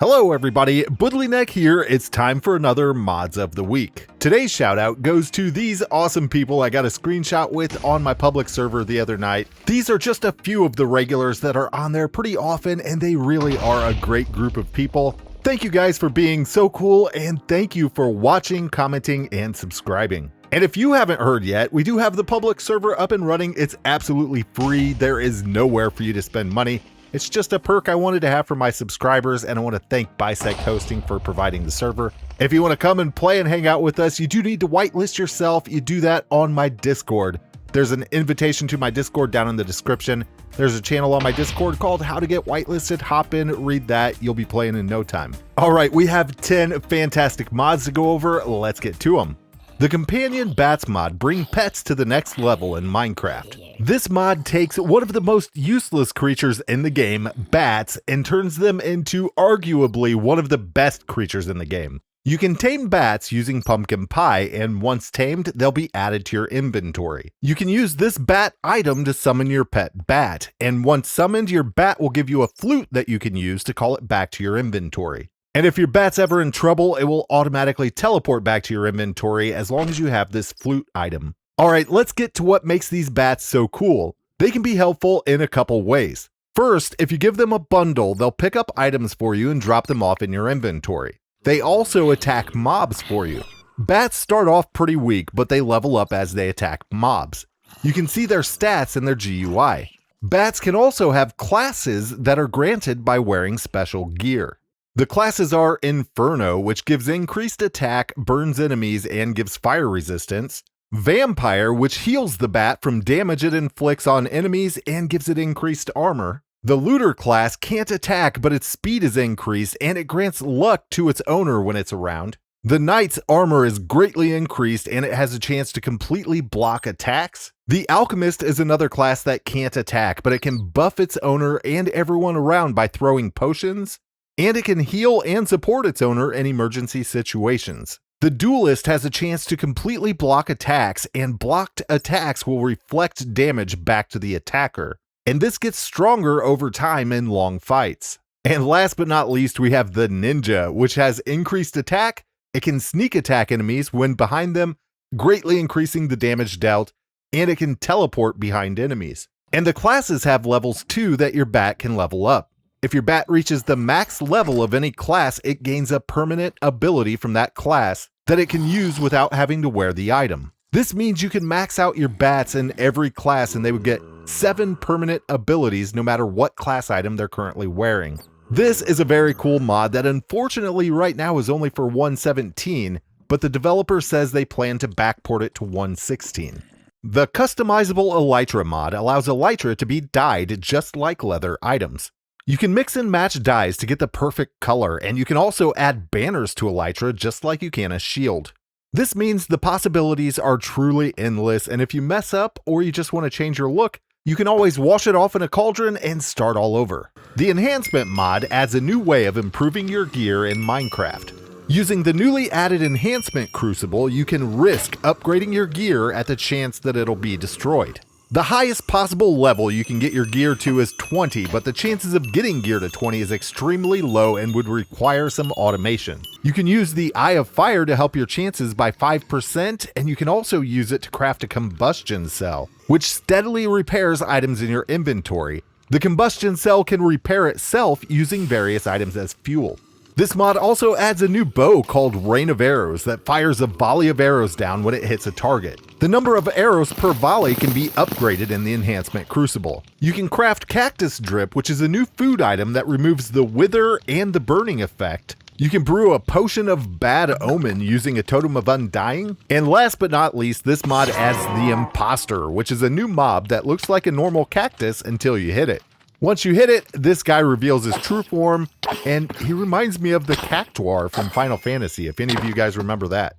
Hello everybody, Boodlyneck here. It's time for another Mods of the Week. Today's shout out goes to these awesome people I got a screenshot with on my public server the other night. These are just a few of the regulars that are on there pretty often, and they really are a great group of people. Thank you guys for being so cool, and thank you for watching, commenting, and subscribing. And if you haven't heard yet, we do have the public server up and running. It's absolutely free. There is nowhere for you to spend money. It's just a perk I wanted to have for my subscribers, and I want to thank Bisect Hosting for providing the server. If you want to come and play and hang out with us, you do need to whitelist yourself. You do that on my Discord. There's an invitation to my Discord down in the description. There's a channel on my Discord called How to Get Whitelisted. Hop in, read that. You'll be playing in no time. All right, we have 10 fantastic mods to go over. Let's get to them. The Companion Bats mod brings pets to the next level in Minecraft. This mod takes one of the most useless creatures in the game, bats, and turns them into arguably one of the best creatures in the game. You can tame bats using pumpkin pie, and once tamed, they'll be added to your inventory. You can use this bat item to summon your pet bat, and once summoned, your bat will give you a flute that you can use to call it back to your inventory. And if your bat's ever in trouble, it will automatically teleport back to your inventory as long as you have this flute item. Alright, let's get to what makes these bats so cool. They can be helpful in a couple ways. First, if you give them a bundle, they'll pick up items for you and drop them off in your inventory. They also attack mobs for you. Bats start off pretty weak, but they level up as they attack mobs. You can see their stats in their GUI. Bats can also have classes that are granted by wearing special gear. The classes are Inferno, which gives increased attack, burns enemies, and gives fire resistance. Vampire, which heals the bat from damage it inflicts on enemies and gives it increased armor. The Looter class can't attack, but its speed is increased, and it grants luck to its owner when it's around. The Knight's armor is greatly increased, and it has a chance to completely block attacks. The Alchemist is another class that can't attack, but it can buff its owner and everyone around by throwing potions. And it can heal and support its owner in emergency situations. The Duelist has a chance to completely block attacks, and blocked attacks will reflect damage back to the attacker. And this gets stronger over time in long fights. And last but not least, we have the Ninja, which has increased attack. It can sneak attack enemies when behind them, greatly increasing the damage dealt, and it can teleport behind enemies. And the classes have levels too that your bat can level up. If your bat reaches the max level of any class, it gains a permanent ability from that class that it can use without having to wear the item. This means you can max out your bats in every class and they would get 7 permanent abilities no matter what class item they're currently wearing. This is a very cool mod that unfortunately right now is only for 1.17, but the developer says they plan to backport it to 1.16. The Customizable Elytra mod allows Elytra to be dyed just like leather items. You can mix and match dyes to get the perfect color, and you can also add banners to Elytra just like you can a shield. This means the possibilities are truly endless, and if you mess up or you just want to change your look, you can always wash it off in a cauldron and start all over. The Enhancement mod adds a new way of improving your gear in Minecraft. Using the newly added Enhancement Crucible, you can risk upgrading your gear at the chance that it'll be destroyed. The highest possible level you can get your gear to is 20, but the chances of getting gear to 20 is extremely low and would require some automation. You can use the Eye of Fire to help your chances by 5%, and you can also use it to craft a combustion cell, which steadily repairs items in your inventory. The combustion cell can repair itself using various items as fuel. This mod also adds a new bow called Rain of Arrows that fires a volley of arrows down when it hits a target. The number of arrows per volley can be upgraded in the Enhancement Crucible. You can craft Cactus Drip, which is a new food item that removes the wither and the burning effect. You can brew a potion of bad omen using a totem of undying. And last but not least, this mod adds the Imposter, which is a new mob that looks like a normal cactus until you hit it. Once you hit it, this guy reveals his true form, and he reminds me of the Cactuar from Final Fantasy, if any of you guys remember that.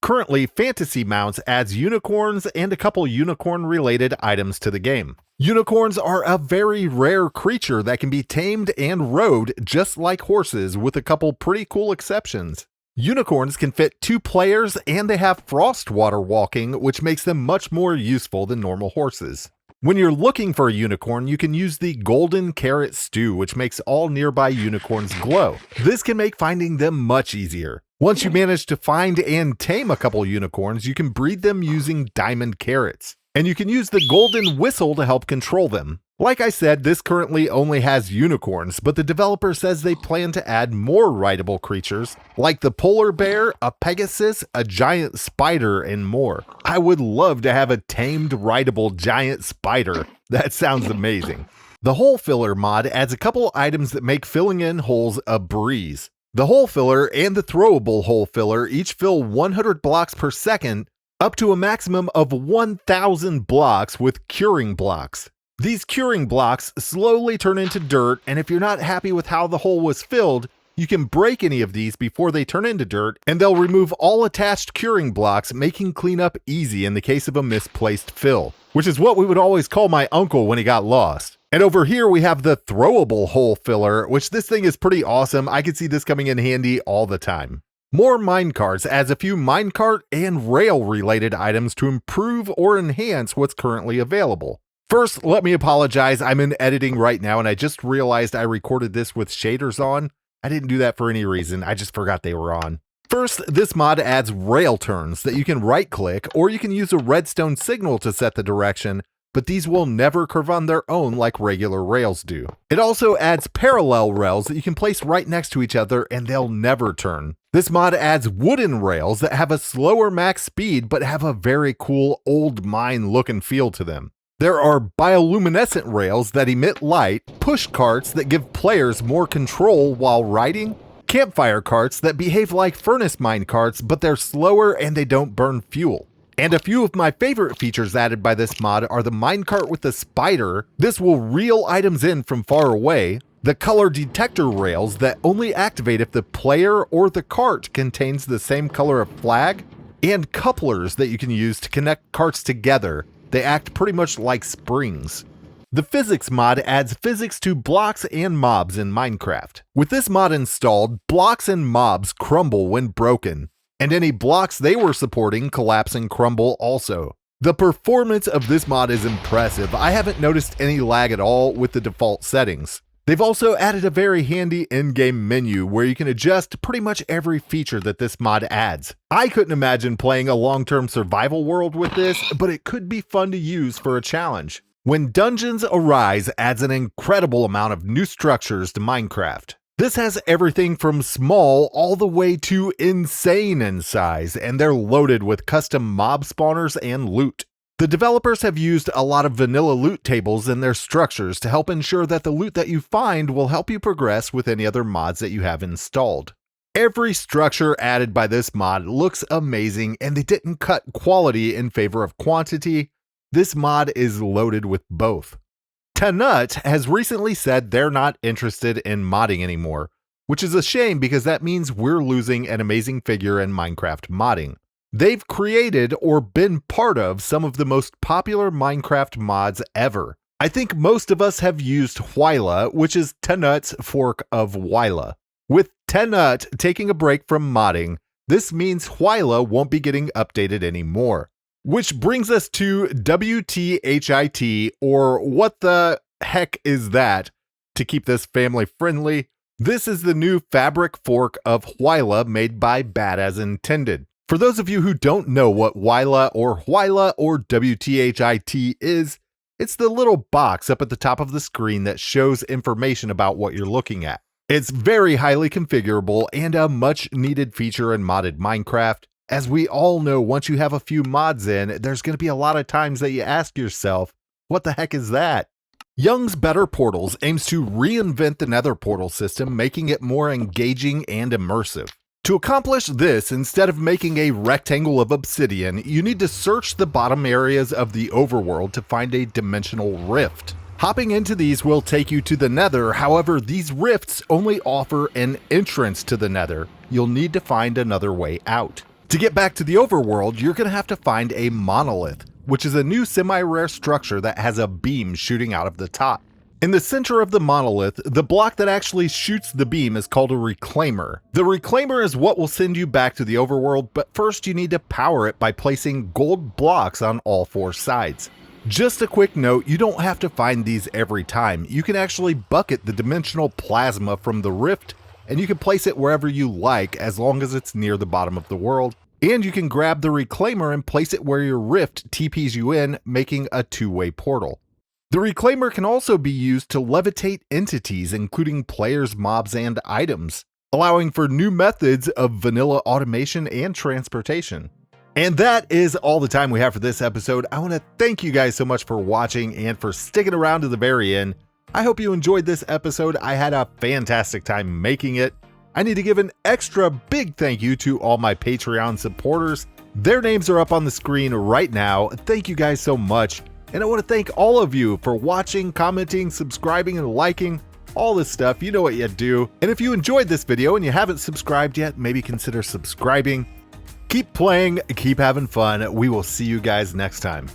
Currently, Fantasy Mounts adds unicorns and a couple unicorn-related items to the game. Unicorns are a very rare creature that can be tamed and rode just like horses, with a couple pretty cool exceptions. Unicorns can fit 2 players, and they have frostwater walking, which makes them much more useful than normal horses. When you're looking for a unicorn, you can use the golden carrot stew, which makes all nearby unicorns glow. This can make finding them much easier. Once you manage to find and tame a couple unicorns, you can breed them using diamond carrots. And you can use the golden whistle to help control them. Like I said, this currently only has unicorns, but the developer says they plan to add more rideable creatures, like the polar bear, a pegasus, a giant spider, and more. I would love to have a tamed rideable giant spider. That sounds amazing. The hole filler mod adds a couple items that make filling in holes a breeze. The hole filler and the throwable hole filler each fill 100 blocks per second, up to a maximum of 1,000 blocks with curing blocks. These curing blocks slowly turn into dirt, and if you're not happy with how the hole was filled, you can break any of these before they turn into dirt, and they'll remove all attached curing blocks, making cleanup easy in the case of a misplaced fill, which is what we would always call my uncle when he got lost. And over here we have the throwable hole filler, which this thing is pretty awesome. I could see this coming in handy all the time. More Minecarts adds a few minecart and rail related items to improve or enhance what's currently available. First, let me apologize. I'm in editing right now and I just realized I recorded this with shaders on. I didn't do that for any reason. I just forgot they were on. First, this mod adds rail turns that you can right click, or you can use a redstone signal to set the direction, but these will never curve on their own like regular rails do. It also adds parallel rails that you can place right next to each other and they'll never turn. This mod adds wooden rails that have a slower max speed but have a very cool old mine look and feel to them. There are bioluminescent rails that emit light, push carts that give players more control while riding, campfire carts that behave like furnace mine carts but they're slower and they don't burn fuel. And a few of my favorite features added by this mod are the minecart with the spider. This will reel items in from far away, the color detector rails that only activate if the player or the cart contains the same color of flag, and couplers that you can use to connect carts together. They act pretty much like springs. The physics mod adds physics to blocks and mobs in Minecraft. With this mod installed, blocks and mobs crumble when broken, and any blocks they were supporting collapse and crumble also. The performance of this mod is impressive. I haven't noticed any lag at all with the default settings. They've also added a very handy in-game menu where you can adjust pretty much every feature that this mod adds. I couldn't imagine playing a long-term survival world with this, but it could be fun to use for a challenge. When Dungeons Arise adds an incredible amount of new structures to Minecraft. This has everything from small all the way to insane in size, and they're loaded with custom mob spawners and loot. The developers have used a lot of vanilla loot tables in their structures to help ensure that the loot that you find will help you progress with any other mods that you have installed. Every structure added by this mod looks amazing, and they didn't cut quality in favor of quantity. This mod is loaded with both. WTHIT has recently said they're not interested in modding anymore, which is a shame because that means we're losing an amazing figure in Minecraft modding. They've created or been part of some of the most popular Minecraft mods ever. I think most of us have used Hwyla, which is WTHIT's fork of Hwyla. With WTHIT taking a break from modding, this means Hwyla won't be getting updated anymore. Which brings us to WTHIT, or what the heck is that, to keep this family friendly. This is the new fabric fork of Hwyla made by Bad As Intended. For those of you who don't know what Hwyla or WTHIT is, it's the little box up at the top of the screen that shows information about what you're looking at. It's very highly configurable and a much needed feature in modded Minecraft. As we all know, once you have a few mods in, there's going to be a lot of times that you ask yourself, what the heck is that? Young's Better Portals aims to reinvent the Nether portal system, making it more engaging and immersive. To accomplish this, instead of making a rectangle of obsidian, you need to search the bottom areas of the overworld to find a dimensional rift. Hopping into these will take you to the Nether, however, these rifts only offer an entrance to the Nether. You'll need to find another way out. To get back to the overworld, you're going to have to find a monolith, which is a new semi-rare structure that has a beam shooting out of the top. In the center of the monolith, the block that actually shoots the beam is called a reclaimer. The reclaimer is what will send you back to the overworld, but first you need to power it by placing gold blocks on all four sides. Just a quick note, you don't have to find these every time. You can actually bucket the dimensional plasma from the rift, and you can place it wherever you like as long as it's near the bottom of the world. And you can grab the reclaimer and place it where your rift TPs you in, making a two-way portal. The reclaimer can also be used to levitate entities, including players, mobs, and items, allowing for new methods of vanilla automation and transportation. And that is all the time we have for this episode. I want to thank you guys so much for watching and for sticking around to the very end. I hope you enjoyed this episode. I had a fantastic time making it. I need to give an extra big thank you to all my Patreon supporters. Their names are up on the screen right now. Thank you guys so much. And I want to thank all of you for watching, commenting, subscribing, and liking. All this stuff, you know what you do. And if you enjoyed this video and you haven't subscribed yet, maybe consider subscribing. Keep playing, keep having fun. We will see you guys next time.